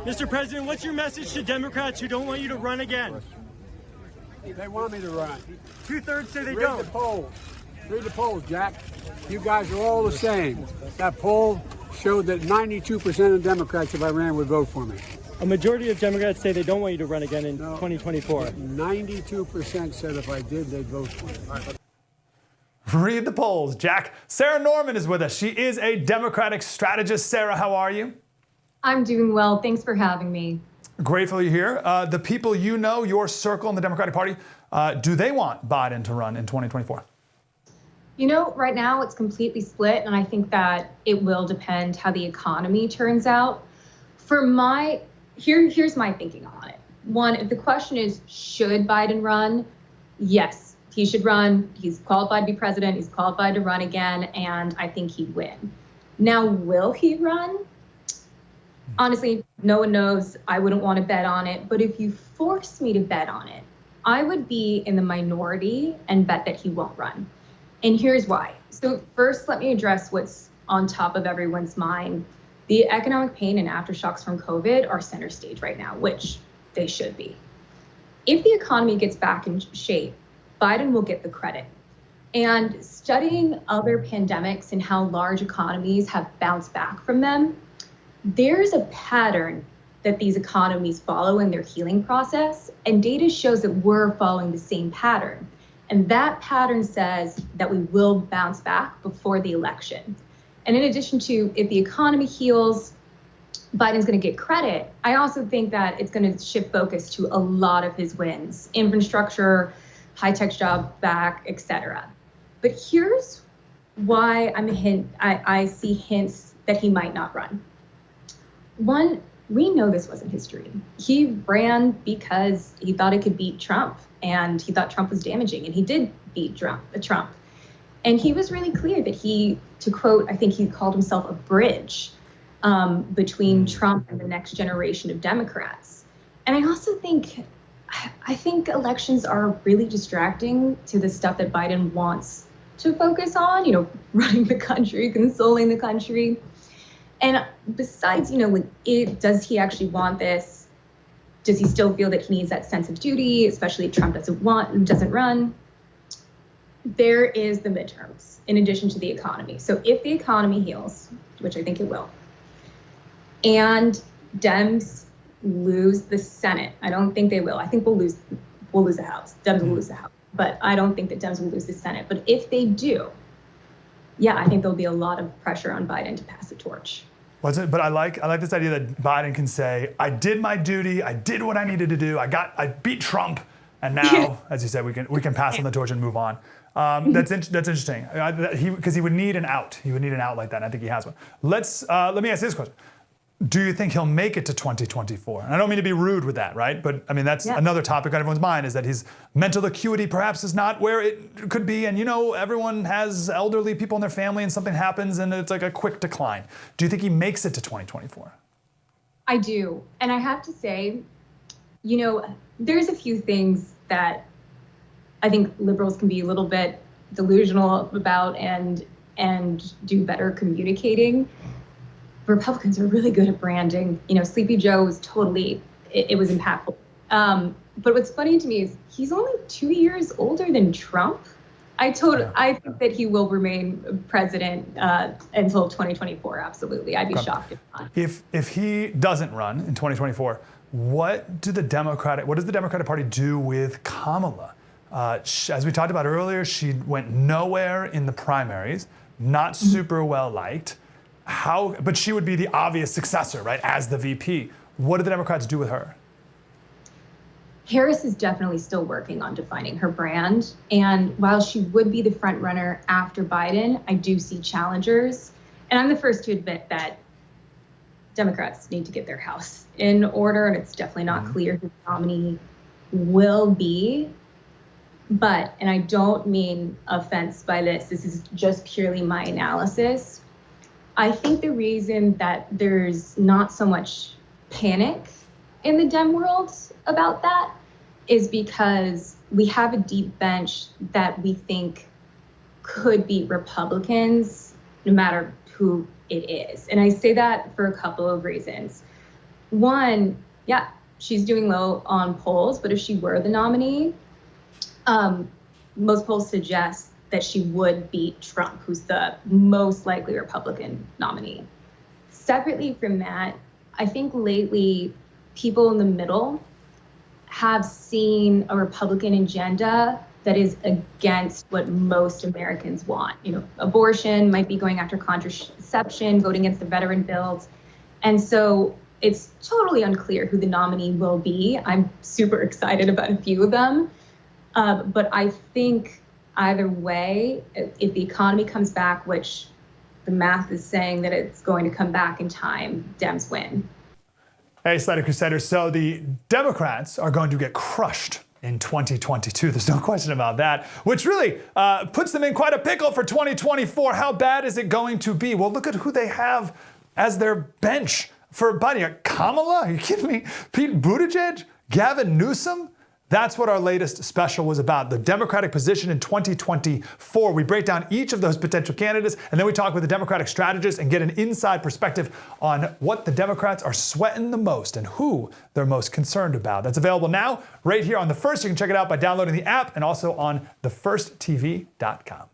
Mr. President, what's your message to Democrats who don't want you to run again? They want me to run. 2/3 say they Read don't. the polls. Read the polls, Jack. You guys are all the same. That poll showed that 92% of Democrats, if I ran, would vote for me. A majority of Democrats say they don't want you to run again in 2024. 92% said if I did, they'd vote for me. Read the polls, Jack. Sarah Norman is with us. She is a Democratic strategist. Sarah, how are you? I'm doing well. Thanks for having me. Grateful you're here. The people you know, your circle in the Democratic Party, do they want Biden to run in 2024? You know, right now it's completely split, and I think that it will depend how the economy turns out. Here's my thinking on it. One, if the question is, should Biden run? Yes, he should run. He's qualified to be president. He's qualified to run again, and I think he'd win. Now, will he run? Honestly, no one knows. I wouldn't want to bet on it. But if you force me to bet on it, I would be in the minority and bet that he won't run. And here's why. So first, let me address what's on top of everyone's mind. The economic pain and aftershocks from COVID are center stage right now, which they should be. If the economy gets back in shape, Biden will get the credit. And studying other pandemics and how large economies have bounced back from them, there's a pattern that these economies follow in their healing process, and data shows that we're following the same pattern. And that pattern says that we will bounce back before the election. And in addition to if the economy heals, Biden's going to get credit, I also think that it's going to shift focus to a lot of his wins, infrastructure, high-tech job back, et cetera. But here's why I see hints that he might not run. One, we know this wasn't his dream. He ran because he thought he could beat Trump, and he thought Trump was damaging, and he did beat Trump. And he was really clear that to quote, I think he called himself a bridge between Trump and the next generation of Democrats. And I also think elections are really distracting to the stuff that Biden wants to focus on, running the country, consoling the country. And besides, does he actually want this? Does he still feel that he needs that sense of duty, especially if Trump doesn't run? There is the midterms, in addition to the economy. So if the economy heals, which I think it will, and Dems lose the Senate, I don't think they will. I think we'll lose the House. Dems will lose the House, but I don't think that Dems will lose the Senate. But if they do, yeah, I think there'll be a lot of pressure on Biden to pass the torch. But I like this idea that Biden can say, I did my duty, I did what I needed to do, I beat Trump, and now, as you said, we can pass on the torch and move on. That's interesting, because he would need an out. He would need an out like that, and I think he has one. Let me ask this question. Do you think he'll make it to 2024? And I don't mean to be rude with that, right? But I mean, that's another topic on everyone's mind, is that his mental acuity perhaps is not where it could be. And everyone has elderly people in their family and something happens and it's like a quick decline. Do you think he makes it to 2024? I do. And I have to say, there's a few things that I think liberals can be a little bit delusional about and do better communicating. Republicans are really good at branding. Sleepy Joe was it was impactful. But what's funny to me is he's only 2 years older than Trump. I think that he will remain president until 2024. Absolutely. I'd be shocked if not. If he doesn't run in 2024, what does the Democratic Party do with Kamala? As we talked about earlier, she went nowhere in the primaries, not super well liked. But she would be the obvious successor, right, as the VP. What do the Democrats do with her? Harris is definitely still working on defining her brand. And while she would be the front runner after Biden, I do see challengers. And I'm the first to admit that Democrats need to get their house in order. And it's definitely not clear who the nominee will be. But, and I don't mean offense by this is just purely my analysis. I think the reason that there's not so much panic in the Dem world about that is because we have a deep bench that we think could be Republicans, no matter who it is. And I say that for a couple of reasons. One, yeah, she's doing low on polls, but if she were the nominee, most polls suggest that she would beat Trump, who's the most likely Republican nominee. Separately from that, I think lately people in the middle have seen a Republican agenda that is against what most Americans want. You know, abortion, might be going after contraception, voting against the veteran bills. And so it's totally unclear who the nominee will be. I'm super excited about a few of them. But I think either way, if the economy comes back, which the math is saying that it's going to come back in time, Dems win. Hey, Slater Crusaders. So the Democrats are going to get crushed in 2022. There's no question about that, which really puts them in quite a pickle for 2024. How bad is it going to be? Well, look at who they have as their bench for Biden. Kamala? Are you kidding me? Pete Buttigieg? Gavin Newsom? That's what our latest special was about, the Democratic position in 2024. We break down each of those potential candidates, and then we talk with the Democratic strategist and get an inside perspective on what the Democrats are sweating the most and who they're most concerned about. That's available now right here on The First. You can check it out by downloading the app and also on thefirsttv.com.